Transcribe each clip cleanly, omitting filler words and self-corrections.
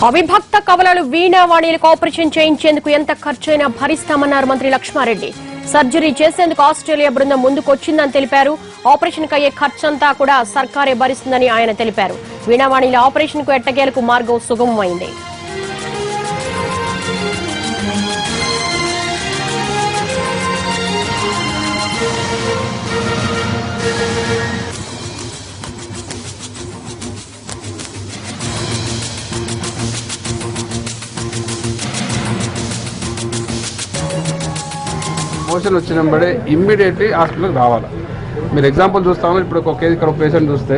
అవిభక్త కవలలు వీణావాణిలకు operation చేయించేందుకు ఎంత ఖర్చైనా భరిస్తామన్నారు మంత్రి Lakshma Reddy. Surgery చేసేందుకు ఆస్ట్రేలియా బృందం ముందుకొచ్చిందని తెలిపారు. ఆపరేషన్ కు అయ్యే ఖర్చంతా కూడా సర్కారే భరిస్తుందని ఆయన తెలిపారు. వీణావాణిల ఆపరేషన్ కు ఎట్టకేలకు మార్గం సుగమమైంది. మోషన్ వచ్చినప్పుడే ఇమ్మీడియట్లీ హాస్పిటల్కి రావాలి. మీరు ఎగ్జాంపుల్ చూస్తామని ఇప్పుడు ఒక కేసు ఇక్కడ పేషెంట్ చూస్తే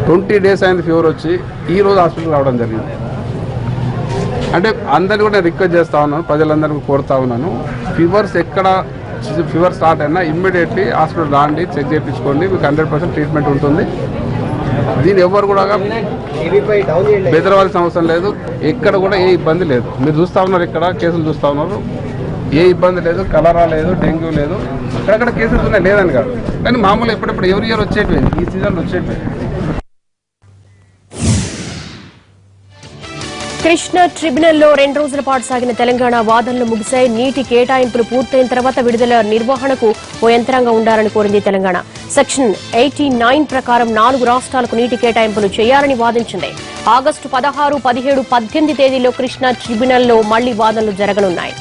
20 days అయింది ఫీవర్ వచ్చి ఈ రోజు హాస్పిటల్కి రావడం జరిగింది. అంటే అందరినీ కూడా నేను రిక్వెస్ట్ చేస్తూ ఉన్నాను, ప్రజలందరికీ కోరుతా ఉన్నాను, ఫీవర్ స్టార్ట్ అయినా ఇమ్మీడియట్లీ హాస్పిటల్ రాండి, చెక్ చేయించుకోండి, మీకు 100% ట్రీట్మెంట్ ఉంటుంది. దీని ఎవరు కూడా బెదరవాల్సిన అవసరం లేదు. ఎక్కడ కూడా ఏ ఇబ్బంది లేదు. మీరు చూస్తూ ఉన్నారు, ఇక్కడ కేసులు చూస్తూ ఉన్నారు, ఏ ఇబ్బంది లేదు. కలరా లేదు, డెంగ్యూ లేదు. అక్కడక్కడ కేసెస్ ఉన్నాయి, లేదని కాదు, కానీ మామూలు ఎప్పుడెప్పుడు ఎవరి ఇయర్ వచ్చేటివి, ఈ సీజన్లో వచ్చేటివి. కృష్ణా ట్రిబ్యునల్లో 2 రోజుల పాటు సాగిన తెలంగాణ వాదనలు ముగిశాయి. నీటి కేటాయింపులు పూర్తయిన తర్వాత విడుదల నిర్వహణకు ఓ యంత్రాంగం ఉండాలని కోరింది తెలంగాణ. సెక్షన్ 89 ప్రకారం 4 రాష్ట్రాలకు నీటి కేటాయింపులు చేయాలని వాదించింది. ఆగస్టు 16, 17, 18 తేదీల్లో కృష్ణా ట్రిబ్యునల్లో మళ్లీ వాదనలు జరగనున్నాయి.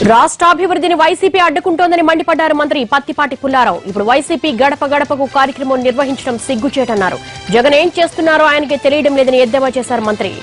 రాష్ట్రాభివృద్ధిని వైసీపీ అడ్డుకుంటోందని మండిపడ్డారు మంత్రి పత్తిపాటి పుల్లారావు. ఇప్పుడు వైసీపీ గడప గడపకు కార్యక్రమం నిర్వహించడం సిగ్గుచేటన్నారు. జగన్ ఏం చేస్తున్నారో ఆయనకే తెలియడం లేదని ఎద్దేవా చేశారు మంత్రి.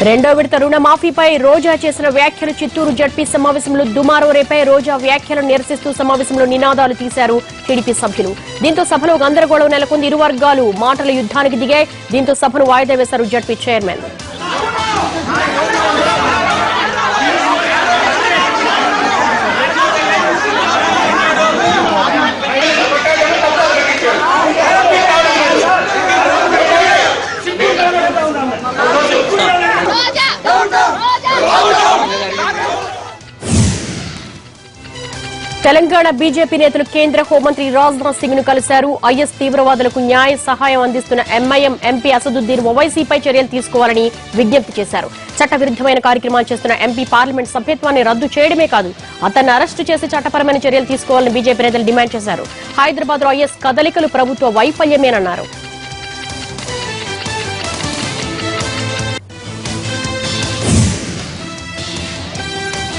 రెండో విడత రుణమాఫీపై రోజా చేసిన వ్యాఖ్యలు చిత్తూరు జడ్పీ సమావేశంలో దుమారో రేపై. రోజా వ్యాఖ్యలను నిరసిస్తూ సమావేశంలో నినాదాలు తీశారు టీడీపీ సభ్యులు. దీంతో సభలో గందరగోళం నెలకొంది. ఇరు వర్గాలు మాటల యుద్ధానికి దిగాయి. దీంతో సభను వాయిదా వేశారు జడ్పీ చైర్మన్. తెలంగాణ బీజేపీ నేతలు కేంద్ర హోంమంత్రి రాజ్నాథ్ సింగ్ ను కలిశారు. ఐఎస్ తీవ్రవాదులకు న్యాయ సహాయం అందిస్తున్న ఎంఐఎం ఎంపీ అసదుద్దీన్ ఓవైసీపై చర్యలు తీసుకోవాలని విజ్ఞప్తి చేశారు. చట్టవిరుద్దమైన కార్యక్రమాలు చేస్తున్న ఎంపీ పార్లమెంట్ సభ్యత్వాన్ని రద్దు చేయడమే కాదు, అతన్ని అరెస్టు చేసి చట్టపరమైన చర్యలు తీసుకోవాలని బీజేపీ నేతలు డిమాండ్ చేశారు. హైదరాబాద్ లో ఐఎస్ కదలికలు ప్రభుత్వ వైఫల్యమేనన్నారు.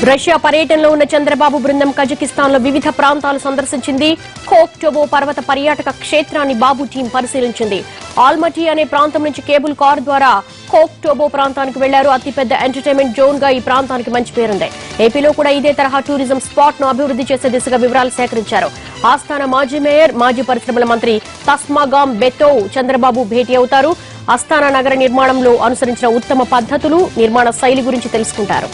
రష్యా పర్యటనలో ఉన్న చంద్రబాబు బృందం కజకిస్తాన్ లో వివిధ ప్రాంతాలు సందర్శించింది. ఖోక్టోబో పర్వత పర్యాటక క్షేత్రాన్ని బాబు టీం పరిశీలించింది. ఆల్మటీ అనే ప్రాంతం నుంచి కేబుల్ కార్ ద్వారా ఖోక్టోబో ప్రాంతానికి వెళ్లారు. అతిపెద్ద ఎంటర్టైన్మెంట్ జోన్ గా ఈ ప్రాంతానికి మంచి పేరుంది. ఏపీలో కూడా ఇదే తరహా టూరిజం స్పాట్ ను అభివృద్ధి చేసే దిశగా వివరాలు సేకరించారు. ఆస్థాన మాజీ మేయర్, మాజీ పరిశ్రమల మంత్రి తస్మాగాం బెతో చంద్రబాబు భేటీ అవుతారు. ఆస్థాన నగర నిర్మాణంలో అనుసరించిన ఉత్తమ పద్ధతులు, నిర్మాణ శైలి గురించి తెలుసుకుంటారు.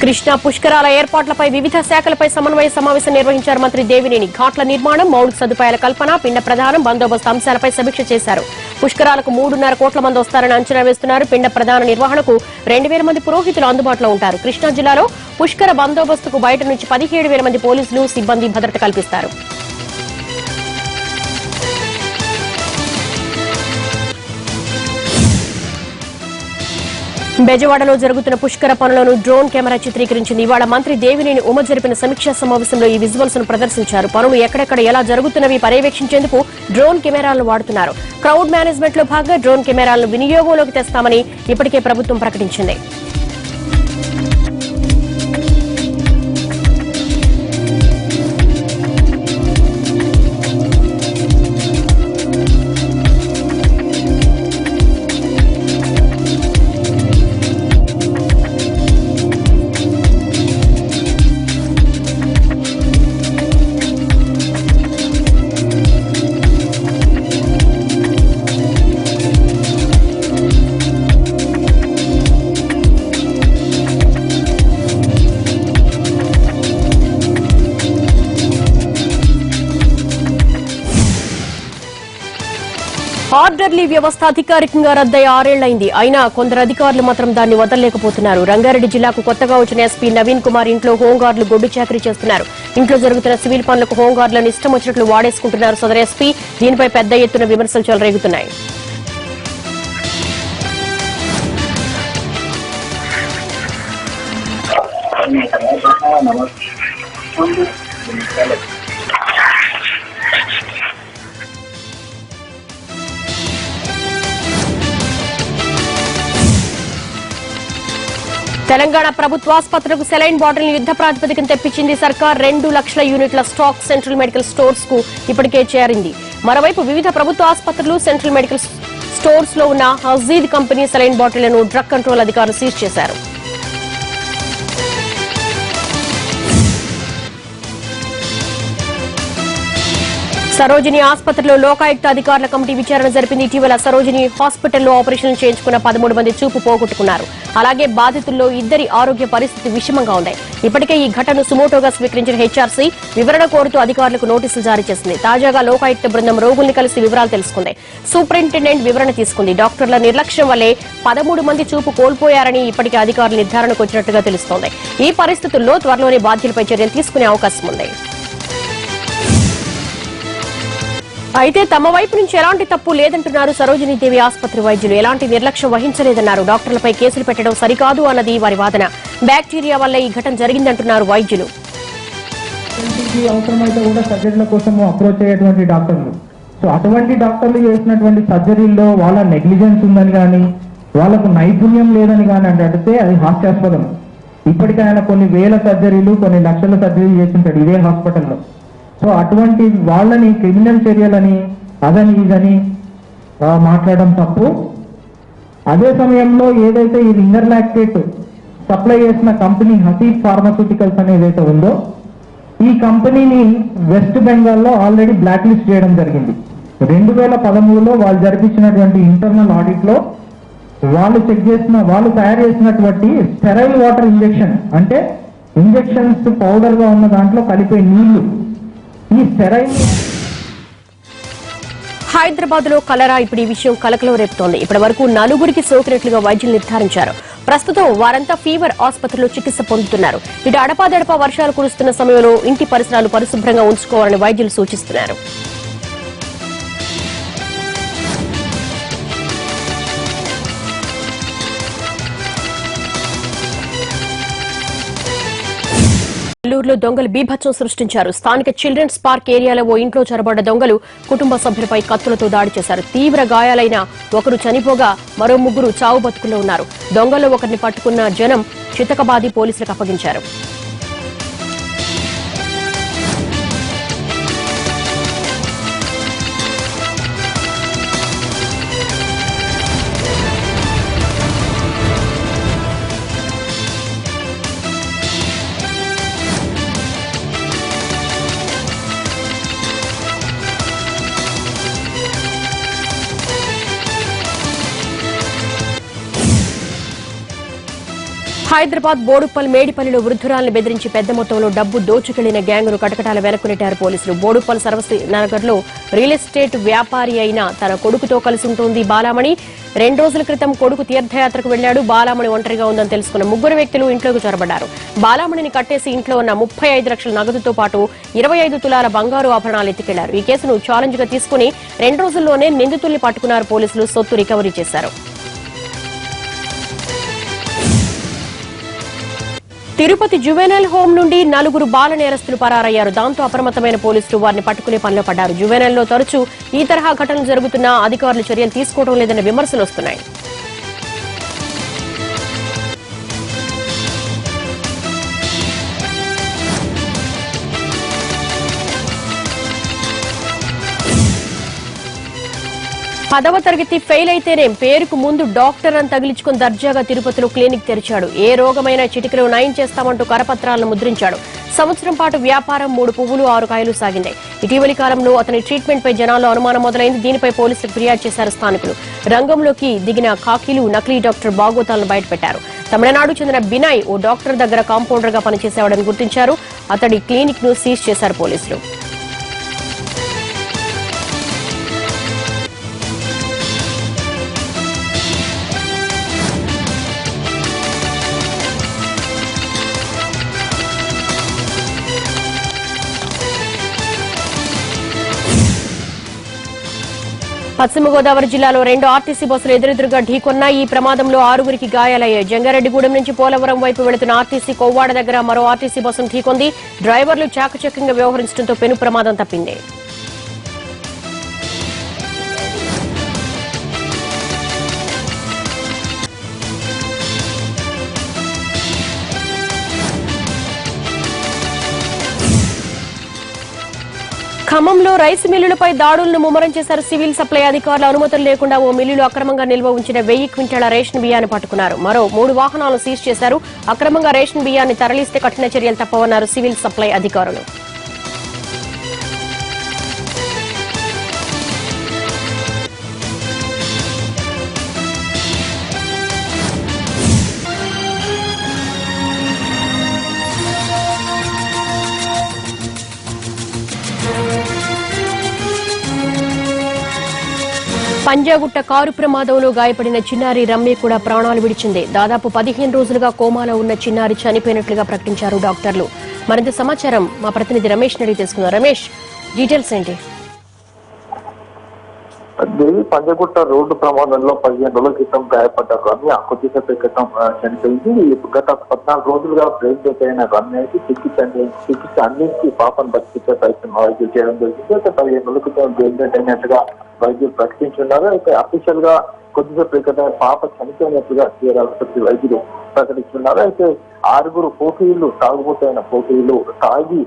కృష్ణా పుష్కరాల ఏర్పాట్లపై వివిధ శాఖలపై సమన్వయ సమావేశం నిర్వహించారు మంత్రి దేవినేని. ఘాట్ల నిర్మాణం, మౌలిక సదుపాయాల కల్పన, పిండ ప్రదానం, బందోబస్తు అంశాలపై సమీక్ష చేశారు. పుష్కరాలకు 3.5 కోట్ల మంది వస్తారని అంచనా వేస్తున్నారు. పిండ ప్రదాన నిర్వహణకు 2,000 మంది పురోహితులు అందుబాటులో ఉంటారు. కృష్ణా జిల్లాలో పుష్కర బందోబస్తుకు బయట నుంచి 17,000 మంది పోలీసులు సిబ్బంది భద్రత కల్పిస్తారు. బెజవాడలో జరుగుతున్న పుష్కర పనులను డ్రోన్ కెమెరా చిత్రీకరించింది. ఇవాళ మంత్రి దేవినేని ఉమ జరిపిన సమీక్షా సమావేశంలో ఈ విజువల్స్ ను ప్రదర్శించారు. పనులు ఎక్కడెక్కడ ఎలా జరుగుతున్నవి పర్యవేక్షించేందుకు డ్రోన్ కెమెరాలను వాడుతున్నారు. క్రౌడ్ మేనేజ్మెంట్ లో భాగంగా డ్రోన్ కెమెరాలను వినియోగంలోకి తెస్తామని ఇప్పటికే ప్రభుత్వం ప్రకటించింది. ఆర్డర్లీ వ్యవస్థ అధికారికంగా రద్దయి 6 ఏళ్లైంది. అయినా కొందరు అధికారులు మాత్రం దాన్ని వదలలేకపోతున్నారు. రంగారెడ్డి జిల్లాకు కొత్తగా వచ్చిన ఎస్పీ నవీన్ కుమార్ ఇంట్లో హోంగార్డులు గొడ్డు చాకరీ చేస్తున్నారు. ఇంట్లో జరుగుతున్న సివిల్ పనులకు హోంగార్డులను ఇష్టం వచ్చినట్లు వాడేసుకుంటున్నారు సదరు ఎస్పీ. దీనిపై పెద్ద ఎత్తున విమర్శలు చెలరేగుతున్నాయి. తెలంగాణ ప్రభుత్వ ఆసుపత్రులకు సెలైన్ బాటిల్ యుద్ధ ప్రాతిపదికన తెప్పించింది సర్కార్. 2 లక్షల యూనిట్ల స్టాక్ సెంట్రల్ మెడికల్ స్టోర్స్ కు ఇప్పటికే చేరింది. మరోవైపు వివిధ ప్రభుత్వ ఆసుపత్రులు సెంట్రల్ మెడికల్ స్టోర్స్ లో ఉన్న Hajid company saline బాటిళ్లను drug control అధికారులు సీజ్ చేశారు. సరోజిని ఆసుపత్రిలో లోకాయుక్త అధికారుల కమిటీ విచారణ జరిపింది. ఇటీవల సరోజిని హాస్పిటల్లో ఆపరేషన్లు చేయించుకున్న 13 మంది చూపు పోగొట్టుకున్నారు. అలాగే బాధితుల్లో 2 ఆరోగ్య పరిస్థితి విషమంగా ఉంది. ఇప్పటికే ఈ ఘటనను సుమోటోగా స్వీకరించిన హెచ్ఆర్సీ వివరణ కోరుతూ అధికారులకు నోటీసులు జారీ చేసింది. తాజాగా లోకాయుక్త బృందం రోగుల్ని కలిసి వివరాలు తెలుసుకుంది. సూపరింటెండెంట్ వివరణ తీసుకుంది. డాక్టర్ల నిర్లక్ష్యం వల్లే 13 మంది చూపు కోల్పోయారని ఇప్పటికే అధికారులు నిర్ధారణకు వచ్చినట్టుగా తెలుస్తోంది. ఈ పరిస్థితుల్లో త్వరలోనే బాధ్యులపై చర్యలు తీసుకునే అవకాశం ఉంది. అయితే తమ వైపు నుంచి ఎలాంటి తప్పు లేదంటున్నారు సరోజినీ దేవి ఆసుపత్రి వైద్యులు. ఎలాంటి నిర్లక్ష్యం వహించలేదన్నారు. డాక్టర్లపై కేసులు పెట్టడం సరికాదు అన్నది వారి వాదన. బ్యాక్టీరియా వల్ల ఈ ఘటన జరిగిందంటున్నారు వైద్యులు. అవసరమైతే కూడా సర్జరీల కోసం అప్రోచ్ అయ్యేటువంటి డాక్టర్లు, సో అటువంటి డాక్టర్లు చేసినటువంటి సర్జరీల్లో వాళ్ళ నెగ్లిజెన్స్ ఉందని కానీ వాళ్ళకు నైపుణ్యం లేదని కానీ అంటే అది హాస్యాస్పదం. ఇప్పటికీ ఆయన కొన్ని వేల సర్జరీలు, కొన్ని లక్షల సర్జరీలు చేస్తుంటాడు ఇదే హాస్పిటల్లో. సో అటువంటి వాళ్ళని క్రిమినల్ చర్యలని అదని ఇదని మాట్లాడడం తప్పు. అదే సమయంలో ఏదైతే ఈ రింగర్ లాక్టేట్ సప్లై చేసిన కంపెనీ హసీద్ ఫార్మాస్యూటికల్స్ అనేది ఏదైతే ఉందో ఈ కంపెనీని వెస్ట్ బెంగాల్లో ఆల్రెడీ బ్లాక్ లిస్ట్ చేయడం జరిగింది. 2013లో వాళ్ళు జరిపించినటువంటి ఇంటర్నల్ ఆడిట్ లో వాళ్ళు తయారు చేసినటువంటి స్టెరైల్ వాటర్ ఇంజెక్షన్, అంటే ఇంజెక్షన్స్ పౌడర్ గా ఉన్న దాంట్లో కలిపే నీళ్లు, ఈ స్టెరైల్. హైదరాబాద్ లో కలరా ఇప్పుడు ఈ విషయం కలకలం రేపుతోంది. ఇప్పటి వరకు 4 సోకినట్లుగా వైద్యులు నిర్ధారించారు. ప్రస్తుతం వారంతా ఫీవర్ ఆసుపత్రిలో చికిత్స పొందుతున్నారు. ఇటు అడపాదడపా వర్షాలు కురుస్తున్న సమయంలో ఇంటి పరిసరాలు పరిశుభ్రంగా ఉంచుకోవాలని వైద్యులు సూచిస్తున్నారు. నెల్లూరులో దొంగలు బీభత్సం సృష్టించారు. స్థానిక చిల్డ్రన్స్ పార్క్ ఏరియాలో ఓ ఇంట్లో చొరబడ్డ దొంగలు కుటుంబ సభ్యులపై కత్తులతో దాడి చేశారు. తీవ్ర గాయాలైన ఒకరు చనిపోగా మరో 3 చావు బతుకుల్లో ఉన్నారు. దొంగల్లో ఒకరిని పట్టుకున్న జనం చితకబాది పోలీసులకు అప్పగించారు. హైదరాబాద్ బోడుప్పల్ మేడిపల్లిలో వృద్ధురాలను బెదిరించి పెద్ద మొత్తంలో డబ్బు దోచుకెళ్లిన గ్యాంగును కటకటాల వెనక్కునెట్టారు పోలీసులు. బోడుప్పల్ సర్వీస్ నగర్ లో రియల్ ఎస్టేట్ వ్యాపారి అయిన తన కొడుకుతో కలిసి ఉంటుంది బాలామణి. 2 రోజుల క్రితం కొడుకు తీర్థయాత్రకు వెళ్లాడు. బాలామణి ఒంటరిగా ఉందని తెలుసుకున్న 3 వ్యక్తులు ఇంట్లోకి చొరబడ్డారు. బాలామణిని కట్టేసి ఇంట్లో ఉన్న 35 లక్షల నగదుతో పాటు 25 తులాల బంగారు ఆభరణాలు ఎత్తుకెళ్లారు. ఈ కేసును ఛాలెంజ్ గా తీసుకుని 2 రోజుల్లోనే నిందితుల్ని పట్టుకున్నారు పోలీసులు. సొత్తు రికవరీ చేశారు. తిరుపతి జువెనైల్ హోం నుండి 4 బాల నేరస్తులు పరారయ్యారు. దాంతో అప్రమత్తమైన పోలీసులు వారిని పట్టుకునే పనిలో పడ్డారు. జువెనైల్లో తరచూ ఈ తరహా ఘటనలు జరుగుతున్నా అధికారులు చర్యలు తీసుకోవడం లేదన్న విమర్శలు వస్తున్నాయి. పదవ తరగతి ఫెయిల్ అయితేనే పేరుకు ముందు డాక్టర్ అని తగిలించుకుని దర్జాగా తిరుపతిలో క్లినిక్ తెరిచాడు. ఏ రోగమైనా చిటికలో నయం చేస్తామంటూ కరపత్రాలను ముద్రించాడు. సంవత్సరం పాటు వ్యాపారం 3 పువ్వులు 6 కాయలు సాగింది. ఇటీవలి కాలంలో అతని ట్రీట్మెంట్ పై జనాల్లో అనుమానం మొదలైంది. దీనిపై పోలీసులకు ఫిర్యాదు చేశారు స్థానికులు. రంగంలోకి దిగిన ఖాకీలు నకిలీ డాక్టర్ బాగోతాలను బయటపెట్టారు. తమిళనాడు చెందిన బినాయ్ ఓ డాక్టర్ దగ్గర కాంపౌండర్ గా పనిచేసేవాడని గుర్తించారు. అతడి క్లినిక్ ను సీజ్ చేశారు పోలీసులు. పశ్చిమ గోదావరి జిల్లాలో 2 ఆర్టీసీ బస్సులు ఎదురెదురుగా ఢీకొన్న ఈ ప్రమాదంలో 6గురికి గాయాలయ్యాయి. జంగారెడ్డిగూడెం నుంచి పోలవరం వైపు వెళుతున్న ఆర్టీసీ కొవ్వాడ దగ్గర మరో ఆర్టీసీ బస్సును ఢీకొంది. డ్రైవర్లు చాకచక్యంగా వ్యవహరించడంతో పెను ప్రమాదం తప్పింది. ఖమ్మంలో రైస్ మిల్లులపై దాడులను ముమ్మరం చేశారు సివిల్ సప్లై అధికారులు. అనుమతులు లేకుండా ఓ మిల్లులు అక్రమంగా నిల్వ ఉంచిన 1000 క్వింటాల రేషన్ బియ్యాన్ని పట్టుకున్నారు. మరో 3 వాహనాలను సీజ్ చేశారు. అక్రమంగా రేషన్ బియ్యాన్ని తరలిస్తే కఠిన చర్యలు తప్పవన్నారు సివిల్ సప్లై అధికారులు. పంజాగుట్ట కారు ప్రమాదంలో గాయపడిన చిన్నారి రమ్య కూడా ప్రాణాలు విడిచింది. దాదాపు 15 రోజులుగా కోమాలో ఉన్న చిన్నారి చనిపోయినట్లుగా ప్రకటించారు డాక్టర్లు. మరింత సమాచారం మా ప్రతినిధి రమేష్ అడిగి తెలుసుకుందాం. రమేష్, డీటెయిల్స్ ఏంటి? దేవి పంజగుట్ట రోడ్డు ప్రమాదంలో 15 రోజుల క్రితం గాయపడ్డ రమ్య కొద్దిసేపు క్రితం చనిపోయింది. గత 14 రోజులుగా బ్రెయిన్ డెత్ అయిన రమ్యకి చికిత్స అందించి పాపను బతికించే ప్రయత్నం వైద్యులు చేయడం జరిగింది. అయితే 15 రోజుల క్రితం బ్రెయిన్ డెత్ అయినట్టుగా వైద్యులు ప్రకటించున్నారు. అయితే అఫీషియల్ గా కొద్దిసేపు క్రితం పాప చనిపోయినట్టుగా ఆసుపత్రి వైద్యులు ప్రకటిస్తున్నారు. అయితే 6 పోటీలు తాగుబోతైన పోటీలు తాగి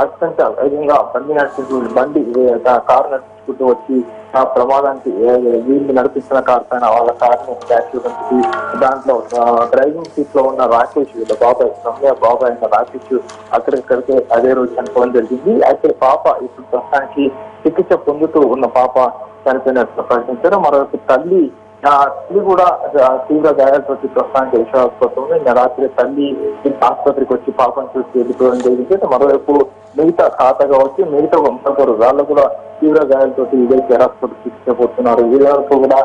అత్యంత వేగంగా బండి కారు నడుచుకుంటూ వచ్చి ఆ ప్రమాదానికి వీళ్ళు నడిపిస్తున్న కారు పైన వాళ్ళ కారుని యాక్సిడెంట్ దాంట్లో డ్రైవింగ్ సీట్ లో ఉన్న రాకేష్ వీళ్ళ బాబాయ్ రమ్య బాబాయ్ అయిన రాకేష్ అక్కడిక్కడికే అదే రోజు చనిపోవడం జరిగింది. అయితే పాప ఇప్పుడు ప్రస్తుతానికి చికిత్స పొందుతూ ఉన్న పాప చనిపోయినట్లు ప్రకటించారు. మరోవైపు తల్లి కూడా తీవ్ర గాయాలతో ప్రస్తుతానికి ఆసుపత్రి ఉంది. నిన్న రాత్రి తల్లి ఆసుపత్రికి వచ్చి పాపను చూసి వెళ్ళిపోవడం జరిగింది. మరోవైపు మిగతా ఖాతాగా వచ్చి మిగతా వంశపరు వాళ్ళు కూడా తీవ్ర గాయాలతో ఇదైతే ఆసుపత్రి చికిత్స పోతున్నారు. వీళ్ళకు కూడా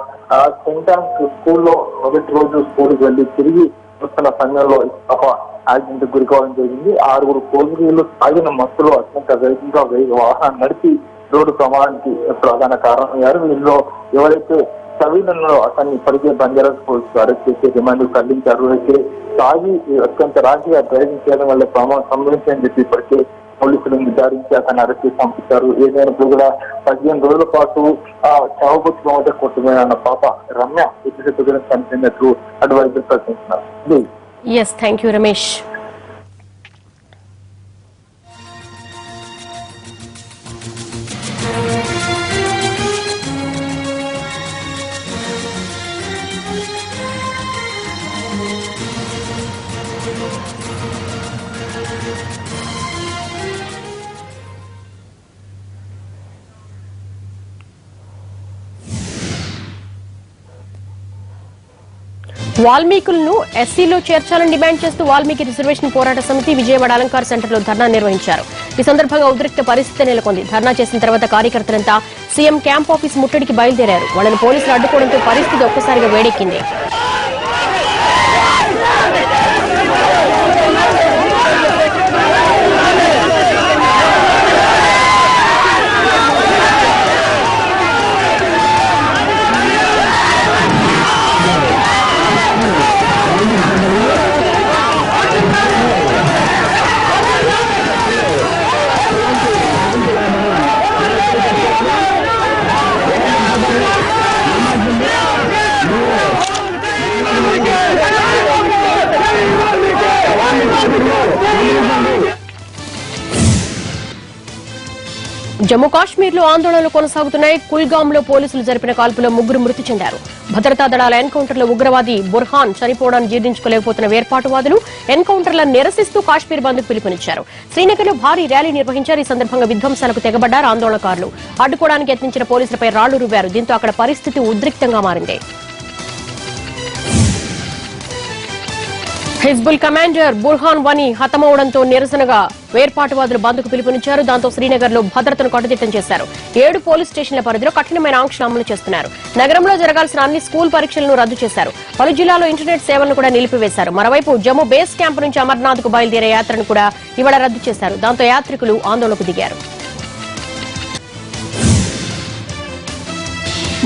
సెంట్ ఆన్స్ స్కూల్లో మొదటి రోజు స్కూల్కి వెళ్ళి తిరిగి వస్తున్న సమయంలో పాప యాక్సిడెంట్ గురి కావడం జరిగింది. 6 పోలీసులు తాగిన మత్తులో అత్యంత వేగంగా వాహనం నడిపి రోడ్డు ప్రమాదానికి ప్రధాన కారణమయ్యారు. వీళ్ళలో ఎవరైతే సవీలను అతన్ని ఇప్పటికే బంజారాస్ పోలీసులు అరెస్ట్ చేసి రిమాండ్ తరలించారు. అయితే తాగి అత్యంత రాజీగా డ్రైవింగ్ చేయడం వల్ల ప్రమాదం సంభవించిందని చెప్పి ఇప్పటికే పోలీసులు నిర్ధారించి అతన్ని అరెస్ట్ చేసి పంపించారు. ఏదైనప్పుడు కూడా 15 రోజుల పాటు చావుబొచ్చు మధ్య కొట్టుకున్న పాప రమ్య ఇతర చనిపోయినట్లు అటు వైద్యులు ప్రకటిస్తున్నారు. Yes, thank you, Ramesh. వాల్మీకులను ఎస్సీలో చేర్చాలని డిమాండ్ చేస్తూ వాల్మీకి రిజర్వేషన్ పోరాట సమితి విజయవాడ అలంకార్ సెంటర్లో ధర్నా నిర్వహించారు. ఈ సందర్భంగా ఉద్రిక్త పరిస్థితి నెలకొంది. ధర్నా చేసిన తర్వాత కార్యకర్తలంతా సీఎం క్యాంప్ ఆఫీస్ ముట్టడికి బయలుదేరారు. వాళ్లను పోలీసులు అడ్డుకోవడంతో పరిస్థితి ఒక్కసారిగా వేడెక్కింది. జమ్మూ కాశ్మీర్ లో ఆందోళనలు కొనసాగుతున్నాయి. కుల్గామ్ లో పోలీసులు జరిపిన కాల్పులో 3 మృతి చెందారు. భద్రతా దళాల ఎన్కౌంటర్ లో ఉగ్రవాది బుర్హాన్ చనిపోవడాన్ని జీర్ణించుకోలేకపోతున్న వేర్పాటువాదులు ఎన్కౌంటర్లను నిరసిస్తూ కాశ్మీర్ బంద్ కు పిలుపునిచ్చారు. శ్రీనగర్ లో భారీ ర్యాలీ నిర్వహించారు. ఈ సందర్భంగా విధ్వంసాలకు తెగబడ్డారు ఆందోళనకారులు. అడ్డుకోవడానికి యత్నించిన పోలీసులపై రాళ్లు రువ్వారు. దీంతో అక్కడ పరిస్థితి ఉద్రిక్తంగా మారింది. హిజ్బుల్ కమాండర్ బుర్హాన్ వనీ హతమవడంతో నిరసనగా వేర్పాటువాదులు బంద్కు పిలుపునిచ్చారు. దాంతో శ్రీనగర్ లో భద్రతను కట్టుదిట్టం చేశారు. 7 పోలీస్ స్టేషన్ల పరిధిలో కఠినమైన ఆంక్షలు అమలు చేస్తున్నారు. నగరంలో జరగాల్సిన అన్ని స్కూల్ పరీక్షలను రద్దు చేశారు. పలు జిల్లాల్లో ఇంటర్నెట్ సేవలను కూడా నిలిపివేశారు. మరోవైపు జమ్మూ బేస్ క్యాంప్ నుంచి అమర్నాథ్ కు బయలుదేరే యాత్రను కూడా ఇవాళ రద్దు చేశారు. దాంతో యాత్రికులు ఆందోళనకు దిగారు.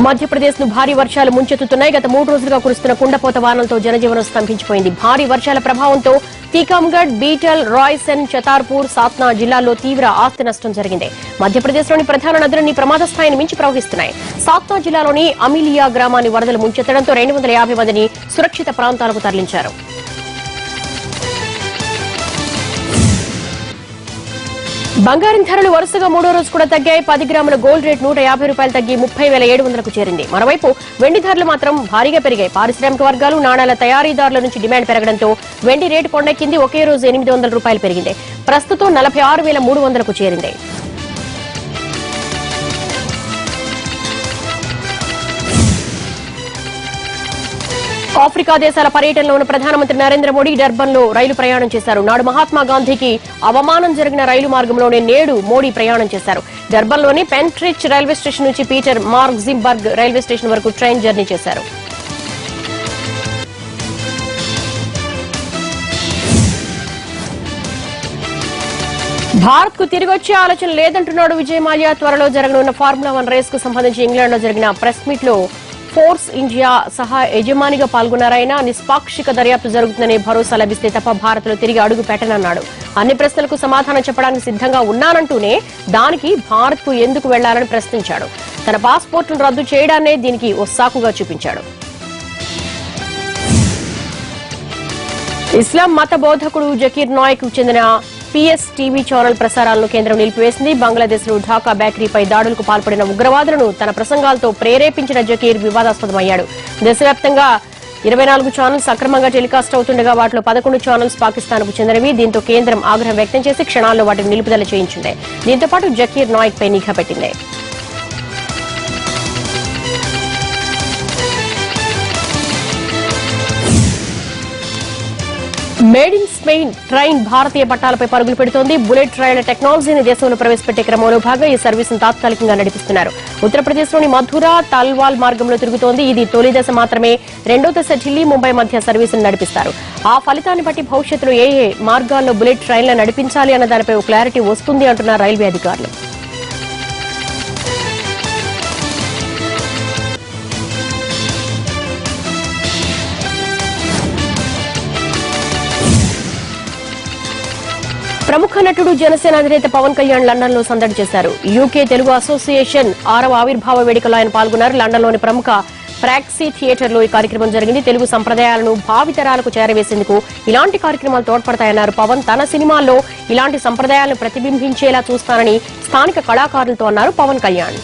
మధ్యప్రదేశ్ ను భారీ వర్షాలు ముంచెత్తుతున్నాయి. గత 3 రోజులుగా కురుస్తున్న కుండపోత వానలతో జనజీవనం స్తంభించిపోయింది. భారీ వర్షాల ప్రభావంతో టీకాంగఢ్, బీటల్, రాయ్సెన్, చతార్పూర్, సాత్నా జిల్లాల్లో తీవ్ర ఆస్తి నష్టం జరిగింది. మధ్యప్రదేశ్లోని ప్రధాన నదులన్నీ ప్రమాద స్థాయిని మించి ప్రవహిస్తున్నాయి. సాత్నా జిల్లాలోని అమిలియా గ్రామాన్ని వరదలు ముంచెత్తడంతో 250 మందిని సురక్షిత ప్రాంతాలకు తరలించారు. బంగారం ధరలు వరుసగా 3వ రోజు కూడా తగ్గాయి. 10 గ్రాముల గోల్డ్ రేట్ ₹150 తగ్గి 30,700కు చేరింది. మరోవైపు వెండి ధరలు మాత్రం భారీగా పెరిగాయి. పారిశ్రామిక వర్గాలు, నాణాల తయారీదారుల నుంచి డిమాండ్ పెరగడంతో వెండి రేటు కొండెక్కింది. ఒకే రోజు ₹800 పెరిగింది. ప్రస్తుతం 46,300కు చేరింది. ఆఫ్రికా దేశాల పర్యటనలో ఉన్న ప్రధానమంత్రి నరేంద్ర మోడీ డర్బన్లో రైలు ప్రయాణం చేశారు. నాడు మహాత్మా గాంధీకి అవమానం జరిగిన రైలు మార్గంలోనే నేడు మోడీ ప్రయాణం చేశారు. డర్బన్లోని పెంట్రిచ్ రైల్వే స్టేషన్ నుంచి పీటర్ మార్క్జింబర్గ్ రైల్వే స్టేషన్ వరకు ట్రైన్ జర్నీ చేశారు. భారత్ కు తిరిగొచ్చే ఆలోచన లేదంటున్నాడు విజయ్ మాల్యా. త్వరలో జరగనున్న ఫార్ములా 1 రేస్ కు సంబంధించి ఇంగ్లాండ్ లో జరిగిన ప్రెస్ మీట్ లో ఫోర్స్ ఇండియా సహా యజమానిగా పాల్గొన్నారైనా నిష్పాక్షిక దర్యాప్తు జరుగుతుందనే భరోసా లభిస్తే తప్ప భారత్ లో తిరిగి అడుగు పెట్టనన్నాడు. అన్ని ప్రశ్నలకు సమాధానం చెప్పడానికి సిద్ధంగా ఉన్నానంటూనే దానికి భారత్ కు ఎందుకు వెళ్లాలని ప్రశ్నించాడు. తన పాస్పోర్టును రద్దు చేయడాన్నే దీనికి ఓ సాకుగా చూపించాడు. ఇస్లాం మత బోధకుడు జకీర్ నాయక్ కు చెందిన PS టీవీ ఛానల్ ప్రసారాలను కేంద్రం నిలిపివేసింది. బంగ్లాదేశ్ లో ఢాకా బేకరీపై దాడులకు పాల్పడిన ఉగ్రవాదులను తన ప్రసంగాలతో ప్రేరేపించిన జకీర్ వివాదాస్పదమయ్యాడు. దేశవ్యాప్తంగా 24 ఛానల్స్ అక్రమంగా టెలికాస్ట్ అవుతుండగా వాటిలో 11 ఛానల్స్ పాకిస్తాన్ కు చెందినవి. దీంతో కేంద్రం ఆగ్రహం వ్యక్తం చేసి క్షణాల్లో వాటిని నిలుపుదల చేయించింది. దీంతో పాటు జకీర్ నాయక్ పై నిఘా పెట్టింది. మేడ్ ఇన్ స్పెయిన్ ట్రైన్ భారతీయ పట్టాలపై పరుగులు పెడుతోంది. బుల్లెట్ రైళ్ల టెక్నాలజీని దేశంలో ప్రవేశపెట్టే క్రమంలో భాగంగా ఈ సర్వీసును తాత్కాలికంగా నడిపిస్తున్నారు. ఉత్తరప్రదేశ్లోని మథుర, తల్వాల్ మార్గంలో తిరుగుతోంది. ఇది తొలి దశ మాత్రమే. రెండో దశ ఢిల్లీ, ముంబై మధ్య సర్వీసును నడిపిస్తారు. ఆ ఫలితాన్ని బట్టి భవిష్యత్తులో ఏ మార్గాల్లో బుల్లెట్ ట్రైన్లను నడిపించాలి అన్న దానిపై ఓ క్లారిటీ వస్తుంది అంటున్నారు రైల్వే అధికారులు. ప్రముఖ నటుడు జనసేన అధినేత పవన్ కళ్యాణ్ లండన్ లో సందడి చేశారు. యూకే తెలుగు అసోసియేషన్ 6వ ఆవిర్భావ వేడుకలో ఆయన పాల్గొన్నారు. లండన్ లోని ప్రముఖ ప్రాక్సీ థియేటర్ లో ఈ కార్యక్రమం జరిగింది. తెలుగు సంప్రదాయాలను భావితరాలకు చేరవేసేందుకు ఇలాంటి కార్యక్రమాలు తోడ్పడతాయన్నారు పవన్. తన సినిమాల్లో ఇలాంటి సంప్రదాయాలను ప్రతిబింబించేలా చూస్తానని స్థానిక కళాకారులతో అన్నారు పవన్ కళ్యాణ్.